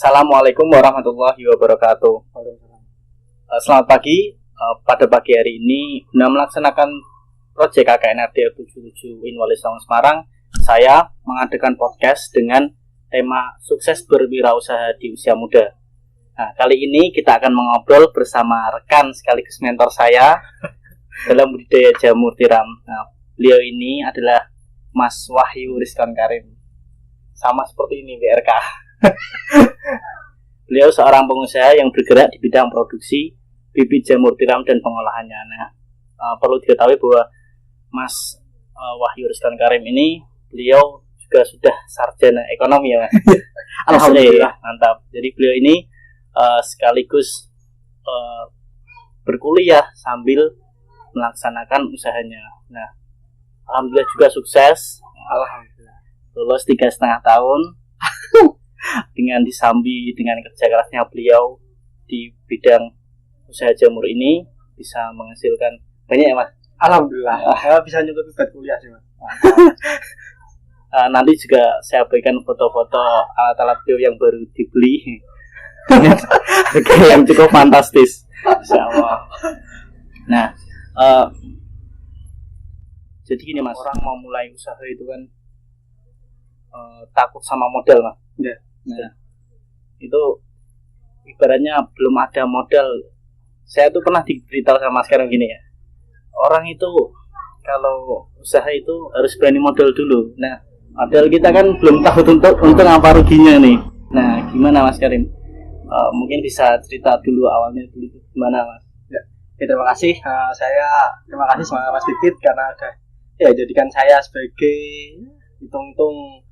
Assalamualaikum warahmatullahi wabarakatuh. Selamat pagi. Pada pagi hari ini guna melaksanakan proyek KKNRD 77 Inwali Songo Semarang, saya mengadakan podcast dengan tema sukses berwirausaha di usia muda. Nah, kali ini kita akan mengobrol bersama rekan sekaligus mentor saya dalam budidaya jamur tiram. Nah, beliau ini adalah Mas Wahyu Rizkan Karim. Sama seperti ini BRK. Beliau seorang pengusaha yang bergerak di bidang produksi bibit jamur tiram dan pengolahannya. Nah, perlu diketahui bahwa Mas Wahyu Rizkan Karim ini beliau juga sudah sarjana ekonomi ya, Mas. Alhamdulillah, mantap. Jadi beliau ini sekaligus berkuliah sambil melaksanakan usahanya. Nah, alhamdulillah juga sukses. Alhamdulillah. Lulus 3,5 tahun. Dengan disambi dengan kerja kerasnya beliau di bidang usaha jamur ini bisa menghasilkan banyak ya Mas. Alhamdulillah. Bisa nyukup buat kuliah sih Mas. Nanti juga saya berikan foto-foto alat-alat beliau yang baru dibeli. Yang cukup fantastis. Insyaallah. Nah, jadi gini Mas, orang mau mulai usaha itu kan takut sama modal Mas. Ya. Nah, itu ibaratnya belum ada modal. Saya tuh pernah diberitahu sama sekarang gini ya. Orang itu kalau usaha itu harus berani modal dulu. Nah, modal kita kan belum tahu untung apa ruginya nih. Nah, gimana Mas Karim? Mungkin bisa cerita dulu awalnya dulu gimana Mas? Ya, terima kasih. Terima kasih sama Mas Dikit karena udah jadikan saya sebagai hitung-hitung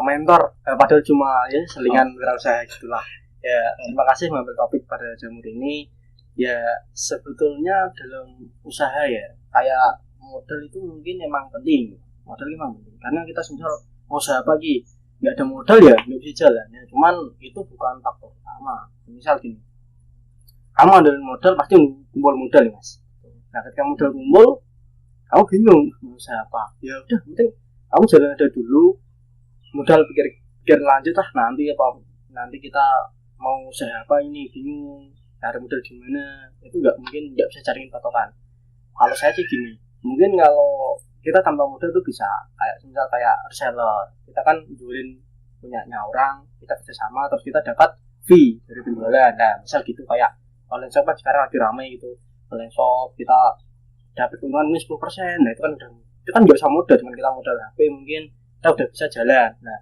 mentor, padahal cuma ya selingan wirausaha gitulah. Ya, terima kasih mengambil topik pada jamur ini. Ya, sebetulnya dalam usaha ya, kayak modal itu mungkin emang penting. Modal emang penting. Karena kita misal mau usaha pagi, nggak ada modal ya nggak bisa jalan. Ya, cuman itu bukan faktor utama. Misal gini, kamu ada modal pasti kumpul modal ya Mas. Nah, ketika modal kumpul, kamu bingung mau usaha apa. Ya udah, penting kamu jalan ada dulu. Modal pikir lanjut lah nanti kita mau usaha apa ini bingung cari modal gimana, itu nggak bisa cariin patokan. Kalau saya sih gini, mungkin kalau kita tanpa modal tuh bisa kayak reseller, kita kan jualin punyanya orang, kita kerjasama terus kita dapat fee dari penjualan. Nah misal gitu kayak online shop kan sekarang lagi ramai gitu, online shop kita dapat keuntungan 10%. Nah itu kan nggak usah modal, cuma kita modal HP mungkin kita udah bisa jalan. Nah,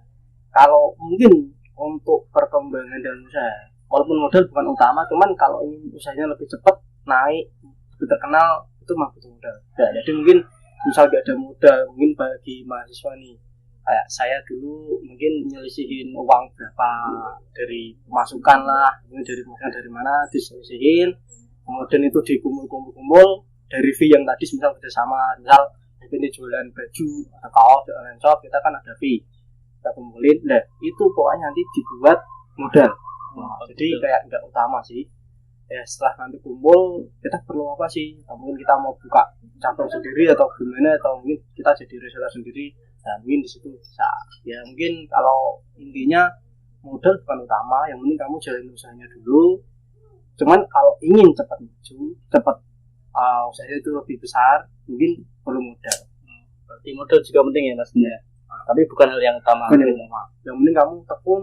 kalau mungkin untuk perkembangan dan usaha, walaupun modal bukan utama, cuman kalau ingin usahanya lebih cepat naik, lebih terkenal, itu mah butuh modal. Nah, jadi mungkin misal gak ada modal, mungkin bagi mahasiswa nih, kayak saya dulu mungkin nyelisihin uang berapa dari pemasukan lah, mungkin dari pemasukan dari mana diselisihin, kemudian itu dikumpul-kumpul dari fee yang tadi misal kerjasama, misal ini jualan baju atau kaos di online shop, kita kan ada fee, kita kumpulin. Nah itu pokoknya nanti dibuat modal. Jadi kayak nggak utama sih ya. Setelah nanti kumpul kita perlu apa sih, mungkin kita mau buka cabang sendiri atau gimana, atau mungkin kita jadi reseller sendiri. Nah mungkin di situ bisa ya. Mungkin kalau intinya modal bukan utama, yang penting kamu jalanin usahanya dulu. Cuman kalau ingin cepat maju, cepat usahanya itu lebih besar, mungkin perlu modal. Berarti modal juga penting ya Mas. Ya. Tapi bukan hal yang utama. Yang penting kamu tekun,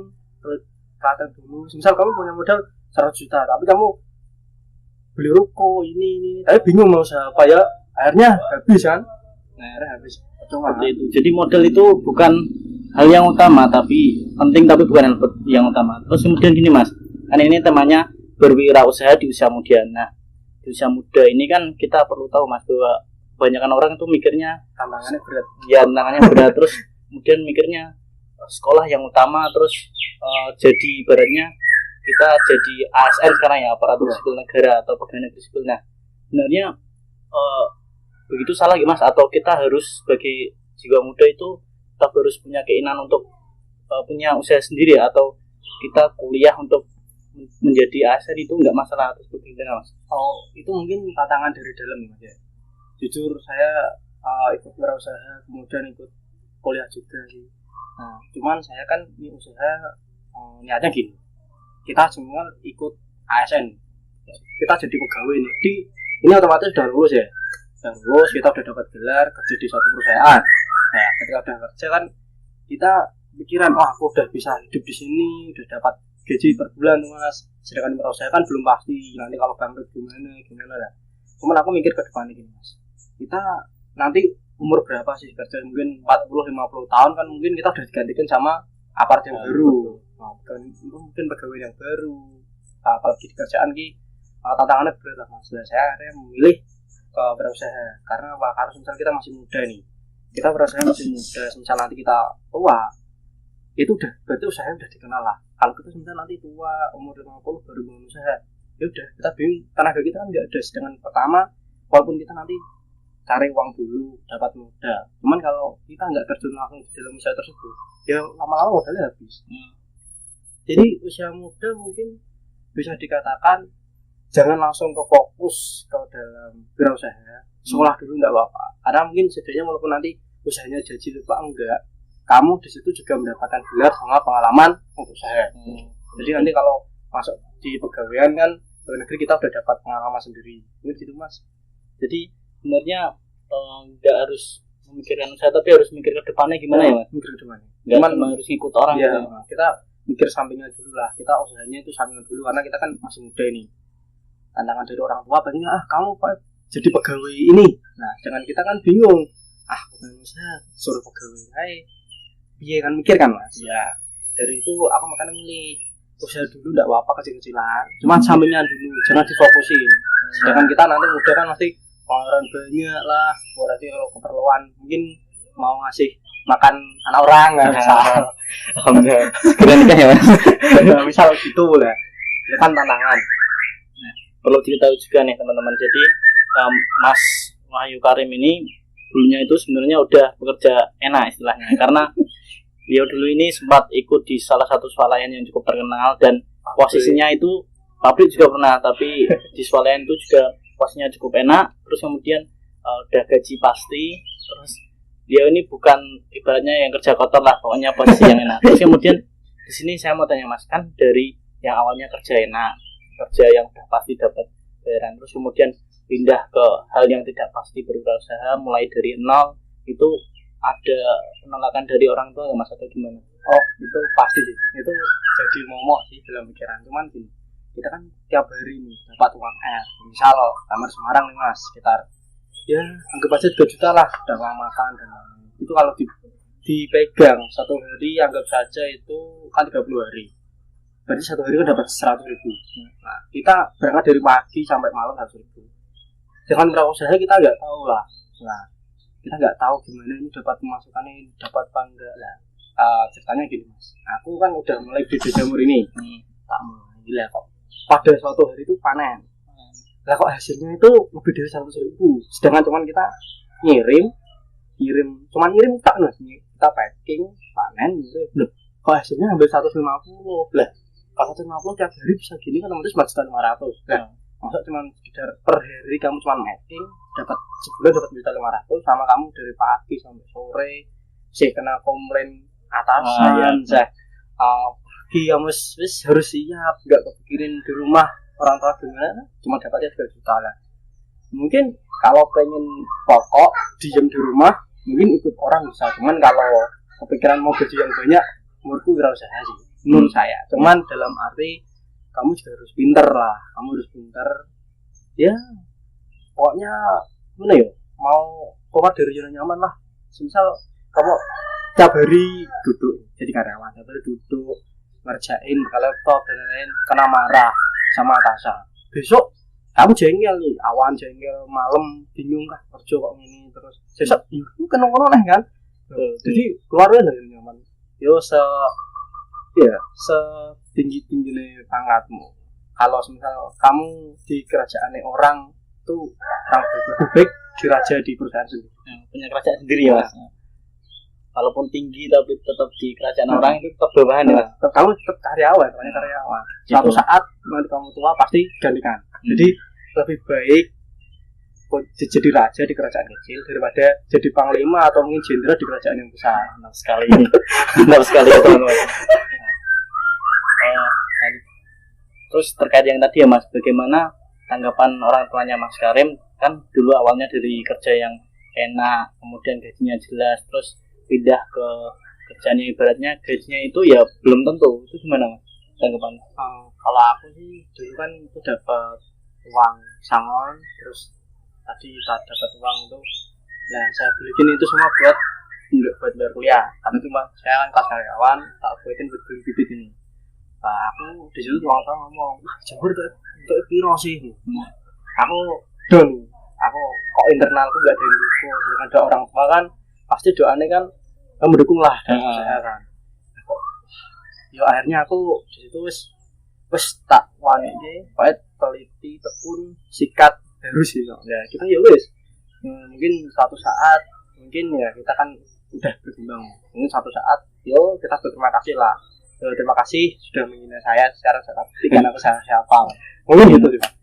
telaten dulu. Misal kamu punya modal 100 juta, tapi kamu beli ruko ini, tapi bingung mau usaha apa ya, akhirnya habis kan? Nah, akhirnya habis. Cuma itu. Jadi modal itu bukan hal yang utama, tapi penting, tapi bukan hal yang utama. Terus kemudian gini Mas, kan ini temanya berwirausaha di usia muda. Nah, di usia muda ini kan kita perlu tahu Mas bahwa kebanyakan orang itu mikirnya tantangannya berat. Ya, tantangannya berat. Terus kemudian mikirnya sekolah yang utama, terus jadi ibaratnya kita jadi ASN sekarang ya, aparatur sipil negara atau pegawai negeri sipil. Nah, sebenarnya begitu salah Mas, atau kita harus sebagai jiwa muda itu tetap harus punya keinginan untuk punya usaha sendiri, atau kita kuliah untuk menjadi ASN itu enggak masalah atau seperti itu Mas? Oh, itu mungkin tantangan dari dalam Mas ya. Jujur saya ikut wirausaha, kemudian ikut kuliah juga sih. Nah, cuman saya kan ini usaha niatnya gini, kita semua ikut ASN, kita jadi pegawai nih. Ini otomatis sudah lulus ya, kita udah dapat gelar kerja di suatu perusahaan. Nah, ketika udah kerja kan kita pikiran, aku udah bisa hidup di sini, udah dapat gaji per bulan tuh mas. Sedangkan perusahaan kan belum pasti, nanti kalau bangkrut gimana lah. Cuman aku mikir ke depan ini mas, kita nanti umur berapa sih kerja, mungkin 40-50 tahun kan mungkin kita udah digantikan sama apart yang baru, mungkin pegawai yang baru. Apalagi di kerjaan tantangannya berat lah mas. Saya memilih ke berusaha karena apa? Karena misal kita masih muda nih, kita berusaha masih muda. Misal nanti kita tua, itu udah berarti usaha udah dikenal lah. Kalau kita misal nanti tua umur 50 baru bangun usaha, ya udah kita bingung, tenaga kita kan nggak ada. Sedangkan pertama, walaupun kita nanti cari uang dulu dapat modal, cuman kalau kita nggak terjun langsung di dalam usaha tersebut, ya lama-lama modalnya habis. Jadi usia muda mungkin bisa dikatakan jangan langsung ke fokus ke dalam berusaha, sekolah dulu nggak apa-apa, karena mungkin setidaknya walaupun nanti usahanya jadi lupa enggak, kamu di situ juga mendapatkan gelar sama pengalaman untuk usaha. Jadi nanti kalau masuk di pegawaian kan pegawai negeri kita udah dapat pengalaman sendiri, mungkin gitu mas. Jadi sebenarnya nggak harus memikirkan usaha, tapi harus mikir ke depannya gimana ya mas? Mikir ke depannya. Cuman harus ikut orang ya, gitu. Kita mikir sampingnya dulu lah, kita usahanya itu sampingan dulu karena kita kan masih muda ini. Tantangan dari orang tua pengen kamu jadi pegawai ini. Nah, jangan kita kan bingung. Bukan usaha, suruh pegawai. Iya kan mikir kan mas. Ya, dari itu aku makanya milih usaha dulu enggak apa-apa kecil-kecilan. Cuma sampingnya dulu, jangan difokusin. Sedangkan kita nanti muda kan pasti pengeluaran banyak lah. Berarti kalau keperluan mungkin mau ngasih makan anak orang nggak misal. Keren nikah ya mas. Misal gitu lah. Itu kan tantangan. Perlu diketahui juga nih teman-teman. Jadi Mas Wahyu Karim ini dulunya itu sebenarnya udah bekerja enak istilahnya, karena dia dulu ini sempat ikut di salah satu swalayan yang cukup terkenal dan posisinya itu pabrik juga pernah, tapi di swalayan itu juga posisinya cukup enak. Terus kemudian udah gaji pasti, terus dia ini bukan ibaratnya yang kerja kotor lah, pokoknya posisi yang enak. Terus kemudian di sini saya mau tanya mas, kan dari yang awalnya kerja enak, kerja yang udah pasti dapat bayaran, terus kemudian pindah ke hal yang tidak pasti, berusaha mulai dari nol, itu ada penolakan dari orang tua nggak mas atau gimana? Itu pasti sih, itu jadi momok sih dalam pikiran. Cuman gini, kita kan tiap hari nih dapat uang misal kamar Semarang nih mas, sekitar ya anggap aja 2 juta lah, udah uang makan dan lain-lain. Itu kalau dipegang satu hari, anggap saja itu kan 30 hari, berarti satu hari kan dapat 100.000. Nah, kita berangkat dari pagi sampai malam 100.000. Dengan berusaha kita nggak tahu lah. Nah, kita nggak tahu gimana ini dapat pemasukannya, dapat apa enggak lah. Ceritanya gini mas, aku kan udah mulai bibit jamur ini, tak mulai gila kok. Pada suatu hari itu panen. Lah kok hasilnya itu lebih dari 100.000. Sedangkan cuman kita ngirim, cuman ngirim tak mas, kita packing, panen, gitu. Kok hasilnya hampir 150 lah. Kalau 150 tiap hari bisa gini kan otomatis 4.500.000. Nah, masa cuma sekitar per hari kamu cuma making dapat sebulan dapat 1.500.000, sama kamu dari pagi sampai sore sih kena komplain atasan saya pagi kamu harus siap, nggak kepikirin di rumah orang tua gimana, cuma dapatnya 3 juta lah. Mungkin kalau pengen pokok diam di rumah mungkin ikut orang bisa, cuman kalau kepikiran mau gaji yang banyak menurutku nggak usah sih menurut saya. Cuman dalam arti kamu juga harus pinter lah, kamu harus pinter ya, pokoknya gimana ya, mau keluar dari zona nyaman lah. Misal kamu tiap hari duduk jadi karyawan, tiap hari duduk ngerjain ke laptop dan lain-lain, kena marah sama atasan, besok kamu jengkel nih, awan jengkel, malam bingung kah kerja kok ini, terus besok itu kena kan. Jadi keluarnya dari nyaman yo setinggi-tingginya pangkatmu. Kalau misal kamu di kerajaan orang tuh lebih baik diraja di perusahaan sendiri, punya kerajaan sendiri ya mas. Walaupun tinggi tapi tetap di kerajaan orang itu tetap bawahan ya mas. Kamu tetap karyawan, suatu saat nanti kamu tua pasti gantikan. Jadi lebih baik jadi raja di kerajaan kecil daripada jadi panglima atau mungkin jenderal di kerajaan yang besar. Mantap sekali ini. Mantap sekali teman-teman. Terus terkait yang tadi ya Mas, bagaimana tanggapan orang tuanya Mas Karim? Kan dulu awalnya dari kerja yang enak, kemudian gajinya jelas, terus pindah ke kerjaan yang ibaratnya gajinya itu ya belum tentu. Itu gimana Mas tanggapan? Kalau aku sih dulu kan itu dapat uang sangon, terus tadi dapat uang itu, nah saya beliin itu semua buat bayar kuliah. Karena cuma saya kan kelas karyawan, tak buatin buat beli bibit ini. Nah, aku di situ orang tua ngomong, jambur untuk piro sih? Aku don, aku kok internalku nggak ada yang dukung. Sedangkan ada orang tua kan pasti doanya kan mendukung lah dari saya kan. Kok, ya akhirnya aku di situ wes tak wani ini, baik teliti, tekun, sikat harus sih. Ya kita ya wes, mungkin suatu saat, mungkin ya kita kan udah berkembang. Mungkin suatu saat, yo kita berterima kasih lah. Terima kasih sudah menghina saya secara seperti karena aku siapa. Mungkin gitu sih Pak.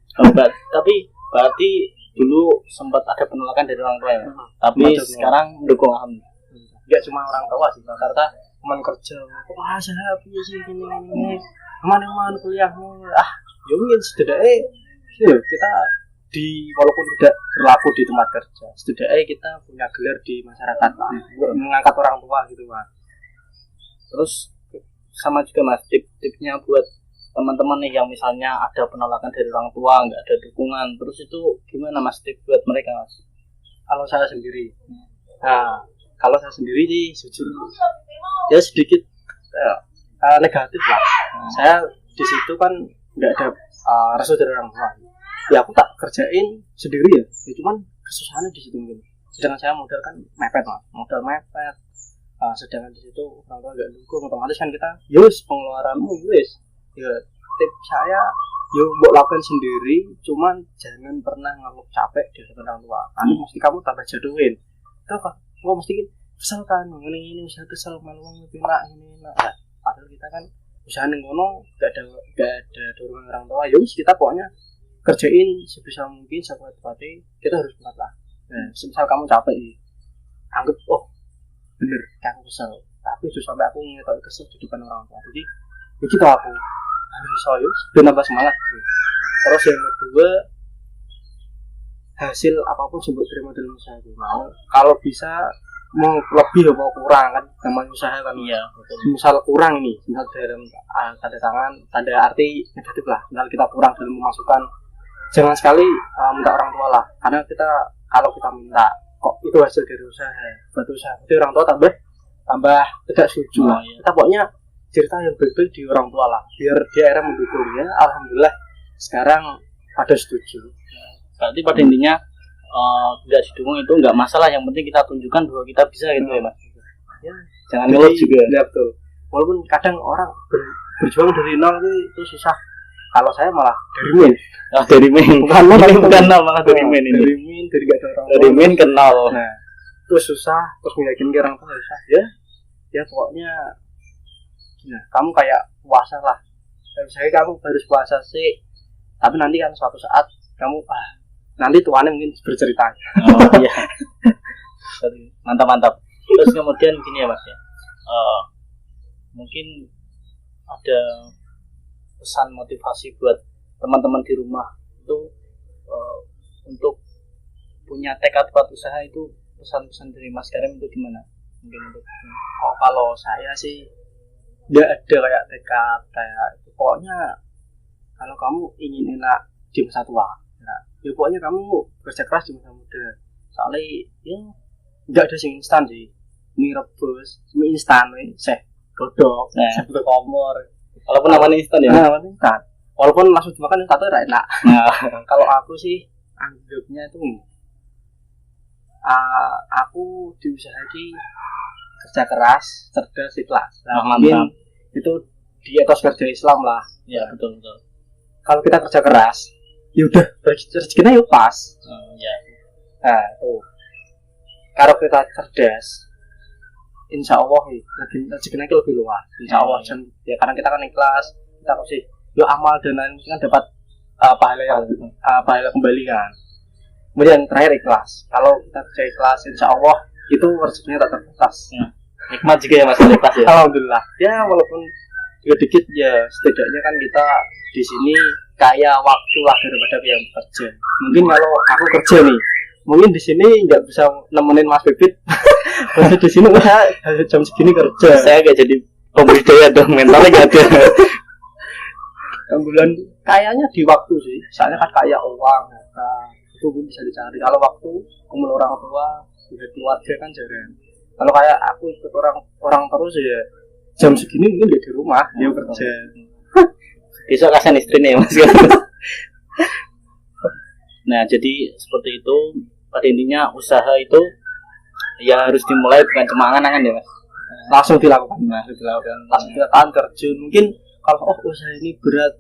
Tapi berarti dulu sempat ada penolakan dari orang tua ya. Tapi sekarang mendukung alhamdulillah. Enggak cuma orang tua sih, karena teman kerja. Wah, saya piye sih gini. Kemana-mana kuliahmu. Ya mungkin setidaknya kita walaupun tidak berlaku di tempat kerja, setidaknya kita punya gelar di masyarakat, mengangkat orang tua gitu Pak. Terus sama juga Mas, tip-tipnya buat teman-teman nih yang misalnya ada penolakan dari orang tua, nggak ada dukungan, terus itu gimana Mas tip buat mereka Mas? Kalau saya sendiri, sih jujur ya sedikit negatif lah. Saya di situ kan nggak ada restu dari orang tua. Ya aku tak kerjain sendiri ya cuman kesusahannya di situ mungkin. Sedangkan saya modal kan mepet. Sedangkan di situ orang tua nggak dukung, otomatis kan kita yus pengeluaranmu yus ya. Tip saya buat lakukan sendiri, cuman jangan pernah ngeluh capek di hadapan orang tua. Nanti mesti kamu tambah jaduin itu kan, kok mesti kesel kan, ini usaha kesel malu enak ini enak. Padahal kita kan usaha ngono nggak ada dorongan orang tua. Yus kita pokoknya kerjain sebisa mungkin sekuat-kuatnya, kita harus kuat lah. Semisal kamu capek anggap bener aku kesel, tapi justru sampai aku ngetok kesel di depan orang tua. Jadi begitu aku harus soyus dan nambah semangat. Terus yang kedua, hasil apapun sebut terima dalam usaha itu mau, kalau bisa mau lebih atau kurang kan namanya usaha kan. Iya, misal kurang nih, misal dalam tanda tangan tanda arti negatif lah, misal kita kurang dalam memasukkan, jangan sekali minta orang tua lah, karena kalau kita minta kok itu hasil dari usaha, jadi orang tua tambah tidak setuju. Kita pokoknya cerita yang baik-baik di orang tua lah, biar dia akhirnya mendukung ya. Alhamdulillah sekarang pada setuju. Berarti pada intinya nggak didukung itu nggak masalah, yang penting kita tunjukkan bahwa kita bisa gitu ya Mas. Ya, jangan ngeluh juga. Ya betul. Walaupun kadang orang berjuang dari nol itu susah. Kalau saya malah dari min. Bukan nol, malah dari min ini. Dari gak ada orang. Dari min ke nol. Nah, itu susah, terus meyakinkan orang tua susah. Ya pokoknya, nah, kamu kayak puasa lah. Saya kamu harus puasa sih, tapi nanti kan suatu saat kamu nanti tuannya mungkin bercerita. Oh iya. Mantap. Terus kemudian gini ya Mas ya. Mungkin ada pesan motivasi buat teman-teman di rumah itu untuk punya tekad kuat usaha, itu pesan-pesan dari Mas Karim itu gimana? Mungkin untuk kalau saya sih nggak ada kayak tekad kayak itu. Pokoknya kalau kamu ingin enak di masa tua, ya pokoknya kamu kerja keras di masa muda. Soalnya ya nggak ada yang instan sih. Mie rebus, mie instan, godok, sebut komor. Walaupun namanya instan ya. Namanya instan. Walaupun langsung dimakan satu enak. Kalau aku sih anggapnya itu ini. Aku di usaha ini kerja keras, cerdas, ikhlas. Mungkin itu di etos kerja Islam lah. Ya betul. Kalau kita kerja keras, ya udah rezekinya ya pas. Ya. Nah tuh. Kalau kita cerdas, insya Allah rezekinya lebih luas. Insya Allah ya karena kita kan ikhlas, kita kasih amal dan lain kan dapat pahala kembali kan. Kemudian terakhir ikhlas. Kalau kita kerja ikhlas, insya Allah itu rezekinya tak terbatas. Nikmat juga ya Mas ikhlas ya. Alhamdulillah. Ya walaupun dikit-dikit ya setidaknya kan kita di sini kayak waktu lah daripada yang kerja. Mungkin kalau aku kerja nih, mungkin di sini nggak bisa nemenin Mas Bibit. Masih di sini saya jam segini kerja. Saya nggak jadi pembudidaya dong, mentalnya nggak ada. Bulan kayaknya di waktu sih, soalnya kan kayak uang itu bisa dicari. Kalau waktu kumpul orang tua, udah keluarga kan jarang. Kalau kayak aku ikut orang terus ya jam segini mungkin di rumah dia kerja. Besok kasihan istrinya ya Mas. Nah jadi seperti itu, pada intinya usaha itu ya harus dimulai bukan cuma angan-angan ya Mas. Langsung dilakukan. Langsung dilakukan terjun. Mungkin kalau usaha ini berat,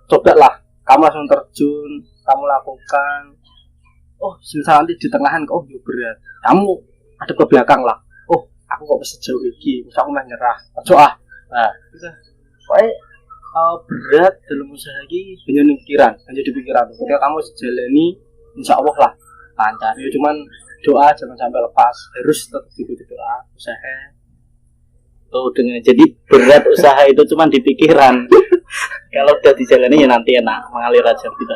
cobalah kamu langsung terjun, kamu lakukan. Misalnya nanti di tengahan ya berat, kamu ada ke belakang lah. Aku kok bisa sejauh ini, bisa aku menyerah. Nah, pokoknya berat dalam usaha ini hanya di pikiran. Ketika kamu jalani, insya Allah lah lancar. Ya cuman doa jangan sampai lepas, harus tetap ikuti doa usaha. Jadi berat usaha itu cuma di pikiran. Kalau udah dijalani ya nanti enak, mengalir aja gitu.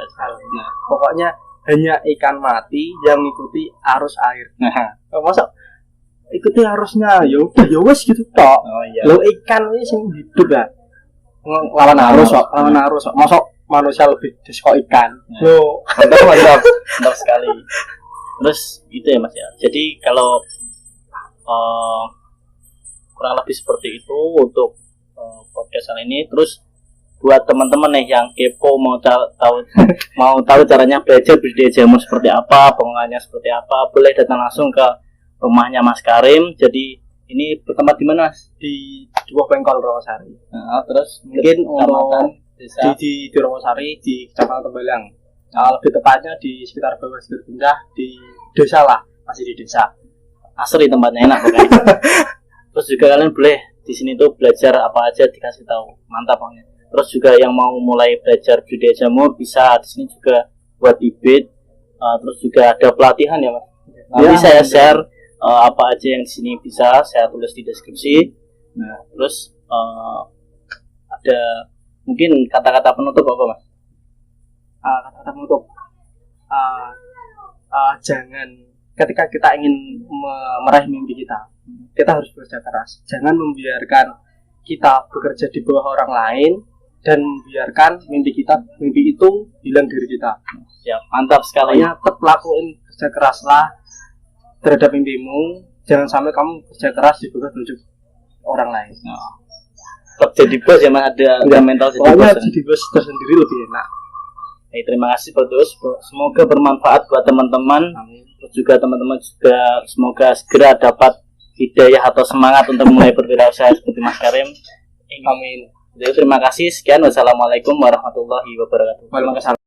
Nah, pokoknya hanya ikan mati yang mengikuti arus air. Nah, masa ikuti arusnya, ya udah ya wes gitu tok. Iya. Lo ikan ini sing hidup ya. Lawan arus kok, Masa manusia lebih kok ikan. Lo mantap sekali. Terus itu ya Mas ya. Jadi kalau kurang lebih seperti itu untuk podcast kali ini. Terus buat teman-teman nih yang kepo mau tahu caranya belajar budidaya jamur seperti apa, pengelolaannya seperti apa, boleh datang langsung ke rumahnya Mas Karim. Jadi ini bertempat di mana Mas? Di Dukuh Bengkol Rawasari. Nah, terus mungkin untuk desa di Rawasari di Kecamatan Tembalang. Lebih tepatnya di sekitar bawah Pindah di desa lah, masih di desa. Asri tempatnya enak pokoknya. Terus juga kalian boleh di sini tuh belajar apa aja dikasih tahu, mantap pokoknya. Terus juga yang mau mulai belajar budidaya jamur bisa di sini juga buat bibit. Terus juga ada pelatihan ya Mas. Nanti saya share apa aja yang di sini bisa saya tulis di deskripsi. Nah terus ada mungkin kata-kata penutup apa Mas? Kata-kata penutup jangan ketika kita ingin meraih mimpi kita harus bekerja keras. Jangan membiarkan kita bekerja di bawah orang lain dan membiarkan mimpi itu hilang dari kita. Ya, mantap sekali. Tetap lakuin kerja keraslah terhadap mimpimu. Jangan sampai kamu kerja keras di bawah tunjuk orang lain. Tetap jadi bos ya Mas, ada mental jadi bos. Jadi bos tersendiri lebih enak. Terima kasih Pak Dos. Semoga bermanfaat buat teman-teman. Terus juga teman-teman juga semoga segera dapat hidayah atau semangat untuk mulai berwirausaha seperti Mas Karim. Amin. Jadi terima kasih. Sekian. Wassalamualaikum warahmatullahi wabarakatuh. Waalaikumsalam.